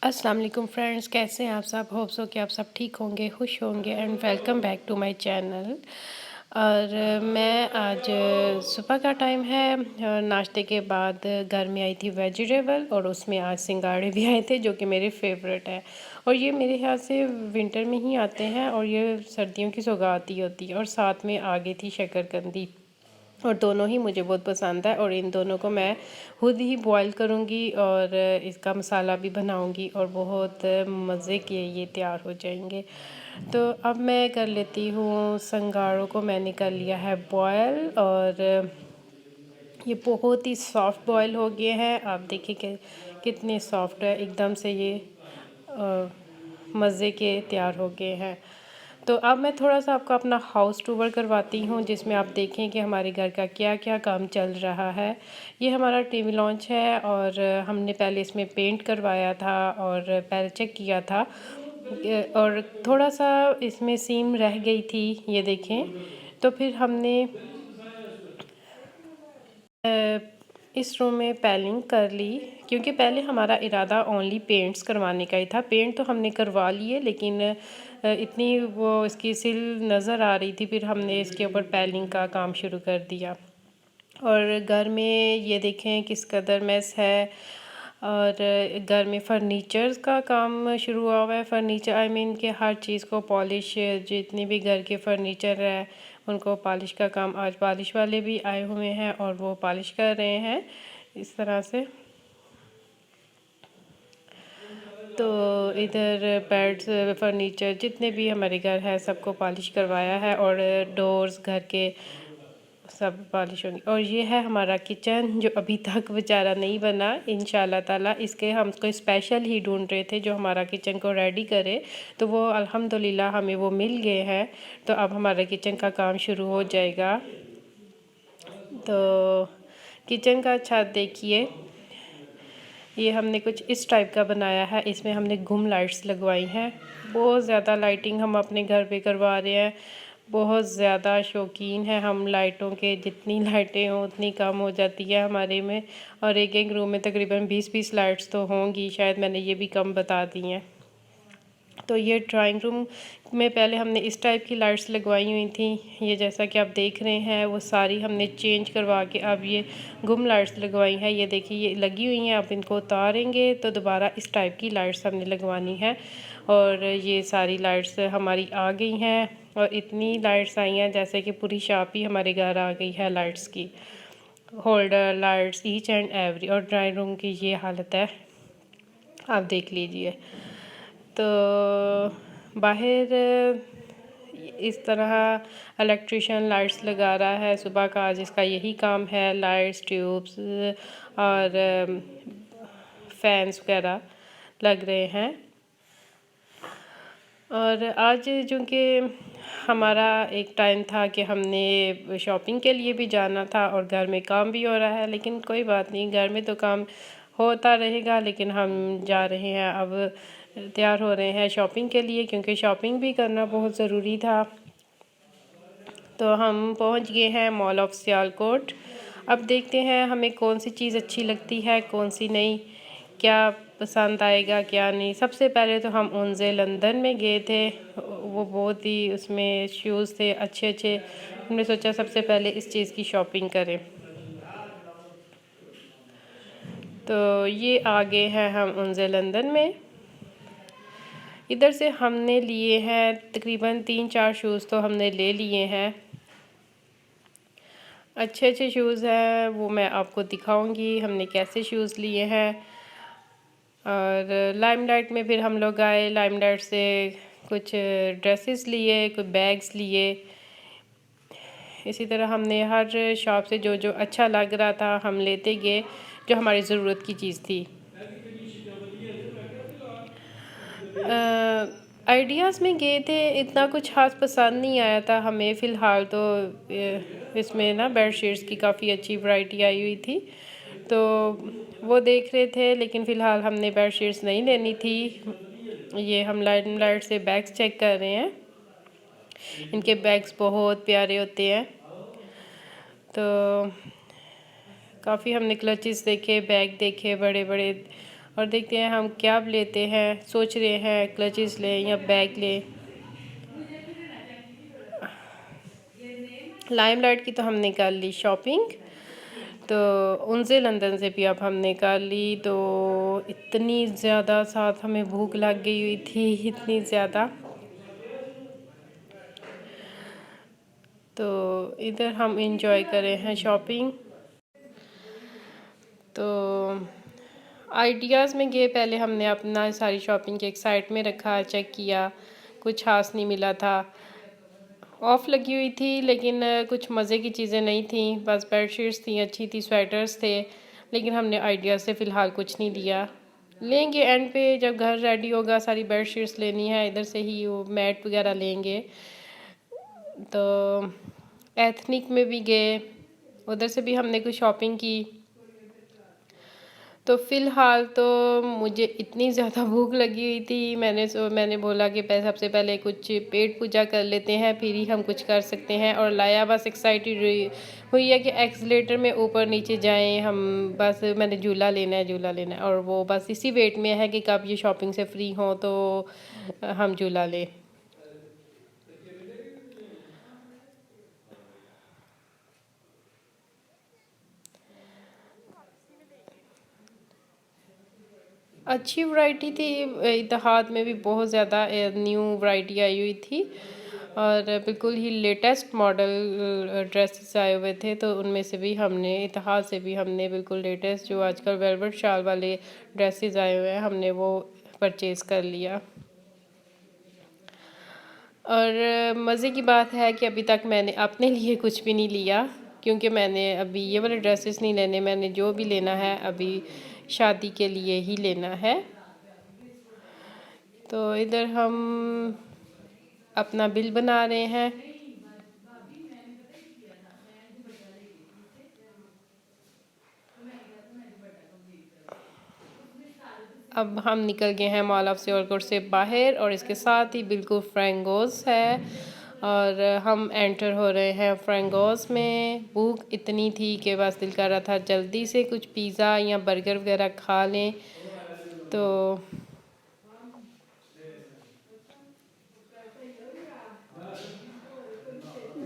अस्सलाम वालेकुम फ्रेंड्स, कैसे हैं आप सब। होप सो कि आप सब ठीक होंगे, खुश होंगे and welcome back to my channel. और मैं आज सुबह का टाइम है और नाश्ते के बाद घर में आई थी वेजिटेबल और उसमें आज सिंगाड़े भी आए थे जो कि मेरे फेवरेट है। और ये मेरे ख्याल से विंटर में ही आते हैं और ये सर्दियों की सौगात ही होती है। और साथ में आ गई थी शकरकंदी और दोनों ही मुझे बहुत पसंद है और इन दोनों को मैं खुद ही बॉईल करूँगी और इसका मसाला भी बनाऊँगी और बहुत मज़े के ये तैयार हो जाएंगे। तो अब मैं कर लेती हूँ संगाड़ों को। मैंने कर लिया है बॉयल और ये बहुत ही सॉफ्ट बॉयल हो गए हैं। आप देखिए कि कितने सॉफ्ट है एकदम से ये मज़े के तैयार हो गए हैं। तो अब मैं थोड़ा सा आपको अपना हाउस टूर करवाती हूँ जिसमें आप देखें कि हमारे घर का क्या क्या काम चल रहा है। ये हमारा टीवी लॉन्च है और हमने पहले इसमें पेंट करवाया था और पहले चेक किया था और थोड़ा सा इसमें सीम रह गई थी, ये देखें। तो फिर हमने इस रूम में पेलिंग कर ली क्योंकि पहले हमारा इरादा ओनली पेंट्स करवाने का ही था। पेंट तो हमने करवा लिए लेकिन इतनी वो इसकी सिल नज़र आ रही थी, फिर हमने इसके ऊपर पेलिंग का काम शुरू कर दिया। और घर में ये देखें किस कदर मेस है। और घर में फर्नीचर्स का काम शुरू हुआ हुआ है। फर्नीचर आई मीन कि हर चीज़ को पॉलिश, जितनी भी घर के फर्नीचर है उनको पॉलिश का काम, आज पॉलिश वाले भी आए हुए हैं और वो पॉलिश कर रहे हैं इस तरह से। तो इधर बेड्स, फर्नीचर जितने भी हमारे घर है सबको पॉलिश करवाया है और डोर्स घर के सब पॉलिश होंगी। और ये है हमारा किचन जो अभी तक बेचारा नहीं बना। इंशाल्लाह ताला इसके हम कोई स्पेशल ही ढूंढ रहे थे जो हमारा किचन को रेडी करे, तो वो अल्हम्दुलिल्लाह हमें वो मिल गए हैं। तो अब हमारा किचन का काम शुरू हो जाएगा। तो किचन का छत देखिए, ये हमने कुछ इस टाइप का बनाया है। इसमें हमने घुम लाइट्स लगवाई हैं। बहुत ज़्यादा लाइटिंग हम अपने घर पे करवा रहे हैं। बहुत ज़्यादा शौकीन है हम लाइटों के, जितनी लाइटें हों उतनी कम हो जाती है हमारे में। और एक एक रूम में तकरीबन 20-20 लाइट्स तो होंगी, शायद मैंने ये भी कम बता दी हैं। तो ये ड्राइंग रूम में पहले हमने इस टाइप की लाइट्स लगवाई हुई थी। ये जैसा कि आप देख रहे हैं वो सारी हमने चेंज करवा के अब ये गुम लाइट्स लगवाई हैं। ये देखिए ये लगी हुई हैं, आप इनको उतारेंगे तो दोबारा इस टाइप की लाइट्स हमने लगवानी है। और ये सारी लाइट्स हमारी आ गई हैं और इतनी लाइट्स आई हैं जैसे कि पूरी शॉप ही हमारे घर आ गई है लाइट्स की। Holder lights each and every. और ड्राइंग रूम की ये हालत है, आप देख लीजिए। तो बाहर इस तरह इलेक्ट्रिशियन लाइट्स लगा रहा है सुबह का, आज इसका यही काम है। लाइट्स, ट्यूब्स और फैंस वगैरह लग रहे हैं। और आज चूँकि हमारा एक टाइम था कि हमने शॉपिंग के लिए भी जाना था और घर में काम भी हो रहा है, लेकिन कोई बात नहीं, घर में तो काम होता रहेगा। लेकिन हम जा रहे हैं, अब तैयार हो रहे हैं शॉपिंग के लिए क्योंकि शॉपिंग भी करना बहुत ज़रूरी था। तो हम पहुंच गए हैं मॉल ऑफ सियालकोट। अब देखते हैं हमें कौन सी चीज़ अच्छी लगती है कौन सी नहीं, क्या पसंद आएगा क्या नहीं। सबसे पहले तो हम उनसे लंदन में गए थे, वो बहुत ही उसमें शूज़ थे अच्छे अच्छे। हमने सोचा सबसे पहले इस चीज़ की शॉपिंग करें। तो ये आ गए हैं हम उनसे लंदन में। इधर से हमने लिए हैं तकरीबन 3-4 शूज़ तो हमने ले लिए हैं। अच्छे अच्छे शूज़ हैं, वो मैं आपको दिखाऊंगी हमने कैसे शूज़ लिए हैं। और लाइमलाइट में फिर हम लोग आए, लाइमलाइट से कुछ ड्रेसेस लिए, कुछ बैग्स लिए। इसी तरह हमने हर शॉप से जो जो अच्छा लग रहा था हम लेते गए, जो हमारी ज़रूरत की चीज़ थी। आइडियाज़ में गए थे, इतना कुछ ख़ास पसंद नहीं आया था हमें फ़िलहाल। तो इसमें ना बेडशीट्स की काफ़ी अच्छी वैरायटी आई हुई थी तो वो देख रहे थे, लेकिन फ़िलहाल हमने बेडशीट्स नहीं लेनी थी। ये हम लाइट से बैग्स चेक कर रहे हैं, इनके बैग्स बहुत प्यारे होते हैं। तो काफ़ी हमने क्लचेस देखे, बैग देखे बड़े बड़े और देखते हैं हम क्या लेते हैं। सोच रहे हैं क्लचेस लें या बैग लें। लाइमलाइट की तो हमने कर ली शॉपिंग, तो उनसे लंदन से भी अब हमने कर ली। तो इतनी ज़्यादा साथ हमें भूख लग गई हुई थी, इतनी ज़्यादा। तो इधर हम इंजॉय कर रहे हैं शॉपिंग। तो आइडियाज़ में गए, पहले हमने अपना सारी शॉपिंग एक साइड में रखा, चेक किया, कुछ खास नहीं मिला था। ऑफ़ लगी हुई थी लेकिन कुछ मज़े की चीज़ें नहीं थी, बस बेडशीट्स थी, अच्छी थी, स्वेटर्स थे, लेकिन हमने आइडिया से फ़िलहाल कुछ नहीं लिया। लेंगे एंड पे, जब घर रेडी होगा, सारी बेडशीट्स लेनी है, इधर से ही वो मैट वगैरह लेंगे। तो एथनिक में भी गए, उधर से भी हमने कुछ शॉपिंग की। तो फ़िलहाल तो मुझे इतनी ज़्यादा भूख लगी हुई थी, मैंने बोला कि सबसे पहले कुछ पेट पूजा कर लेते हैं, फिर ही हम कुछ कर सकते हैं। और लाया बस एक्साइटेड हुई है कि एक्सीलेटर में ऊपर नीचे जाएं हम, बस मैंने झूला लेना है, झूला लेना है, और वो बस इसी वेट में है कि कब ये शॉपिंग से फ्री हों तो हम झूला लें। अच्छी वैरायटी थी, इत्तेहाद में भी बहुत ज़्यादा न्यू वैरायटी आई हुई थी, और बिल्कुल ही लेटेस्ट मॉडल ड्रेसेस आए हुए थे। तो उनमें से भी हमने, इत्तेहाद से भी हमने बिल्कुल लेटेस्ट जो आजकल वेलवेट शाल वाले ड्रेसेस आए हुए हैं, हमने वो परचेज़ कर लिया। और मज़े की बात है कि अभी तक मैंने अपने लिए कुछ भी नहीं लिया, क्योंकि मैंने अभी ये वाले ड्रेसेस नहीं लेने, मैंने जो भी लेना है अभी शादी के लिए ही लेना है। तो इधर हम अपना बिल बना रहे हैं। अब हम निकल गए हैं मॉल ऑफ सियालकोट से बाहर, और इसके साथ ही बिल्कुल फ्रेंगोस है, और हम एंटर हो रहे हैं फ्रेंगोस में। भूख इतनी थी कि बस दिल कर रहा था जल्दी से कुछ पिज़्ज़ा या बर्गर वगैरह खा लें। तो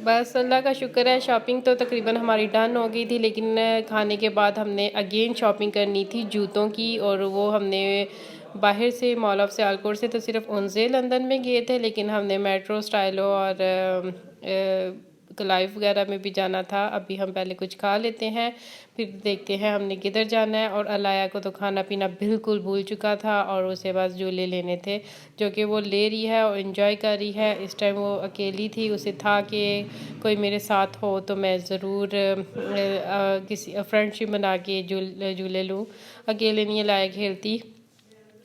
बस अल्लाह का शुक्र है, शॉपिंग तो तकरीबन हमारी डन हो गई थी, लेकिन खाने के बाद हमने अगेन शॉपिंग करनी थी जूतों की, और वो हमने बाहर से मॉल ऑफ सियालकोट से तो सिर्फ उनसे लंदन में गए थे, लेकिन हमने मेट्रो स्टाइलो और क्लाइव वगैरह में भी जाना था। अभी हम पहले कुछ खा लेते हैं, फिर देखते हैं हमने किधर जाना है। और अलाया को तो खाना पीना बिल्कुल भूल चुका था, और उसे बस झूले लेने थे, जो कि वो ले रही है और इन्जॉय कर रही है। इस टाइम वो अकेली थी, उसे था कि कोई मेरे साथ हो तो मैं ज़रूर किसी फ्रेंडशिप बना के झूले लूँ, अकेले नहीं अलाया खेलती।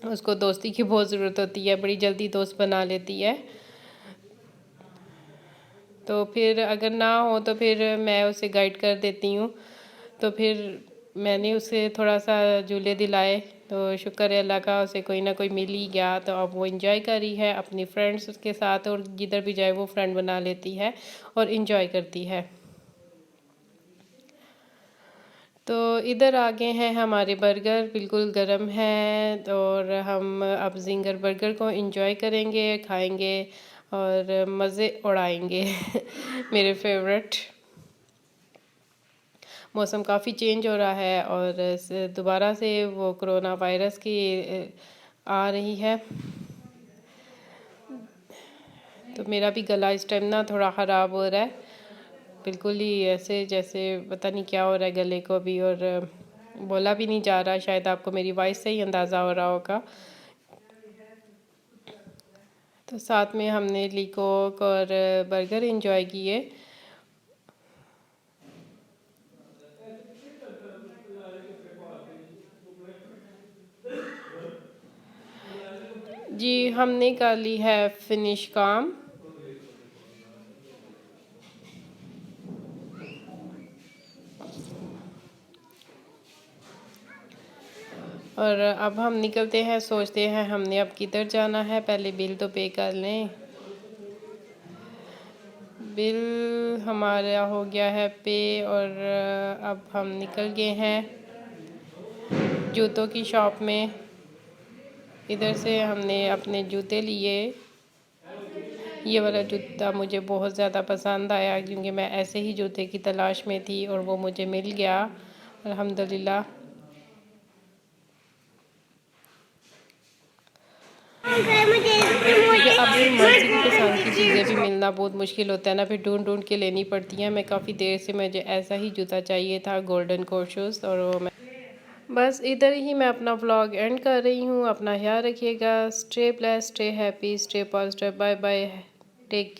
उसको दोस्ती की बहुत ज़रूरत होती है, बड़ी जल्दी दोस्त बना लेती है। तो फिर अगर ना हो तो फिर मैं उसे गाइड कर देती हूँ। तो फिर मैंने उसे थोड़ा सा झूले दिलाए, तो शुक्र है अल्लाह का, उसे कोई ना कोई मिल ही गया। तो अब वो इंजॉय कर रही है अपनी फ्रेंड्स के साथ, और जिधर भी जाए वो फ्रेंड बना लेती है और इंजॉय करती है। तो इधर आ गए हैं हमारे बर्गर, बिल्कुल गर्म है, और हम अब जिंगर बर्गर को इंजॉय करेंगे, खाएंगे और मज़े उड़ाएंगे मेरे फेवरेट। मौसम काफ़ी चेंज हो रहा है, और दोबारा से वो कोरोना वायरस की आ रही है। तो मेरा भी गला इस टाइम ना थोड़ा ख़राब हो रहा है, बिल्कुल ही ऐसे जैसे पता नहीं क्या हो रहा है गले को भी, और बोला भी नहीं जा रहा। शायद आपको मेरी वॉइस से ही अंदाज़ा हो रहा होगा। तो साथ में हमने लीकोक और बर्गर इंजॉय किए। जी हमने कर ली है फिनिश काम। और अब हम निकलते हैं, सोचते हैं हमने अब किधर जाना है, पहले बिल तो पे कर लें। बिल हमारा हो गया है पे, और अब हम निकल गए हैं जूतों की शॉप में। इधर से हमने अपने जूते लिए। ये वाला जूता मुझे बहुत ज़्यादा पसंद आया क्योंकि मैं ऐसे ही जूते की तलाश में थी और वो मुझे मिल गया अल्हम्दुलिल्लाह। क्योंकि अपनी मर्ज़ी की पसंद की चीज़ें भी मिलना बहुत मुश्किल होता है ना, फिर ढूंढ ढूंढ के लेनी पड़ती हैं। मैं काफ़ी देर से मुझे ऐसा ही जूता चाहिए था, गोल्डन कोर शूज़, और वो मैं बस इधर ही मैं अपना व्लॉग एंड कर रही हूँ। अपना ख्याल रखिएगा। Stay blessed, stay happy, stay positive. Bye bye, take care.